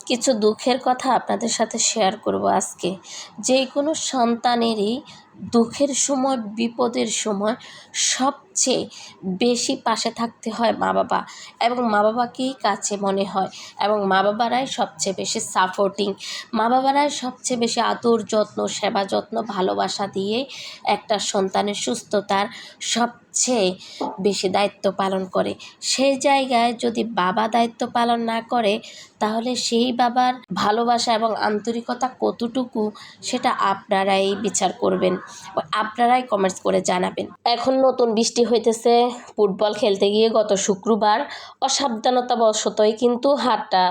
কিছু দুঃখের কথা আপনাদের সাথে শেয়ার করব আজকে। যে কোনো সন্তানেরই দুঃখের সময়, বিপদের সময় সবচেয়ে বেশি পাশে থাকতে হয় মা বাবা, এবং মা বাবাকেই কাছে মনে হয়, এবং মা বাবারাই সবচেয়ে বেশি সাপোর্টিং, মা বাবারাই সবচেয়ে বেশি আদর যত্ন, সেবা যত্ন, ভালোবাসা দিয়ে একটা সন্তানের সুস্থতার সবচেয়ে বেশি দায়িত্ব পালন করে। সেই জায়গায় যদি বাবা দায়িত্ব পালন না করে, তাহলে সেই বাবার ভালোবাসা এবং আন্তরিকতা কতটুকু সেটা আপনারাই বিচার করবেন, আপনারাই কমেন্টস করে জানাবেন। এখন নতুন বৃষ্টি হইতেছে, ফুটবল খেলতে গিয়ে গত শুক্রবার অসাবধানতাবশতই কিন্তু হাতটা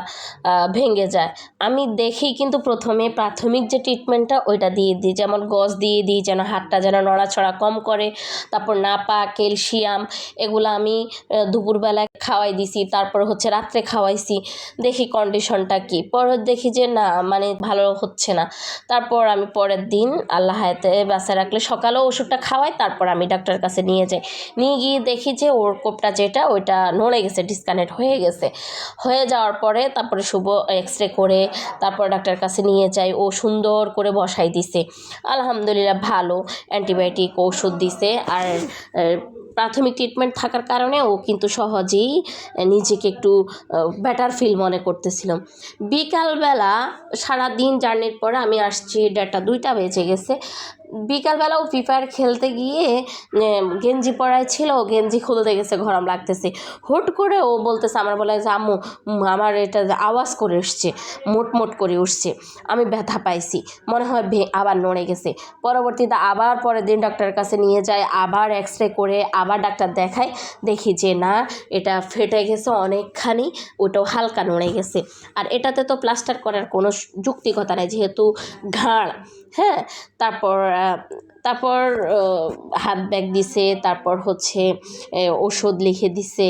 ভেঙে যায়। আমি দেখি কিন্তু প্রথমে প্রাথমিক যে ট্রিটমেন্টটা ওইটা দিয়ে দিই, যেমন গজ দিয়ে দিই যেন হাতটা যেন নড়াচড়া কম করে, তারপর নাপা, ক্যালসিয়াম এগুলো আমি দুপুরবেলায় খাওয়াই দিছি, তারপর হচ্ছে রাত্রে খাওয়াইছি, দেখি কন্ডিশনটা কি। পরে দেখি যে না, মানে ভালো হচ্ছে না। তারপর আমি পরের দিন আল্লাহ হায়াতে বাঁচা রাখলে সকালেও ওষুধটা খাওয়াই, তারপর আমি ডাক্তারের কাছে নিয়ে যাই। নিয়ে গিয়ে দেখি যে ওর কোপটা যেটা ওইটা নড়ে গেছে, ডিসকানেক্ট হয়ে গেছে। হয়ে যাওয়ার পরে তারপরে শুভ এক্সরে করে তারপর ডাক্তারের কাছে নিয়ে যাই। ও সুন্দর করে বসাই দিছে, আলহামদুলিল্লাহ ভালো, অ্যান্টিবায়োটিক ওষুধ দিছে। আর প্রাথমিক ট্রিটমেন্ট থাকার কারণে ও কিন্তু সহজেই নিজেকে একটু বেটার ফিল মনে করতেছিল। বিকালবেলা সারাদিন জার্নির পরে আমি আসছি, 1:30-2টা বেজে গেছে। বিকালবেলা ও ফ্রি ফায়ার খেলতে গিয়ে গেঞ্জি পরায় ছিল, গেঞ্জি খুলতে গেছে, গরম লাগতেছে। হুট করে ও বলতেছে, আমার বলে যে আম্মু আমার এটা আওয়াজ করে উঠছে, মোটমোট করে উঠছে, আমি ব্যথা পাইছি, মনে হয় আবার নড়ে গেছে। পরবর্তীতে আবার পরের দিন ডাক্তারের কাছে নিয়ে যায়, আবার এক্সরে করে আবার ডাক্তার দেখায়, দেখি যে না, এটা ফেটে গেছে অনেকখানি, ওটাও হালকা নড়ে গেছে। আর এটাতে তো প্লাস্টার করার কোনো যুক্তিকতা নেই, যেহেতু ঘাড়। হ্যাঁ, তারপর তারপর হাত ব্যাগ দিছে, তারপর হচ্ছে ওষুধ লিখে দিছে,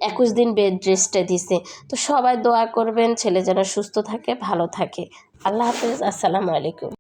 21 দিন বেড রেস্টে দিছে। তো সবাই দোয়া করবেন ছেলে যেন সুস্থ থাকে, ভালো থাকে। আল্লাহ হাফেজ, আসসালামু আলাইকুম।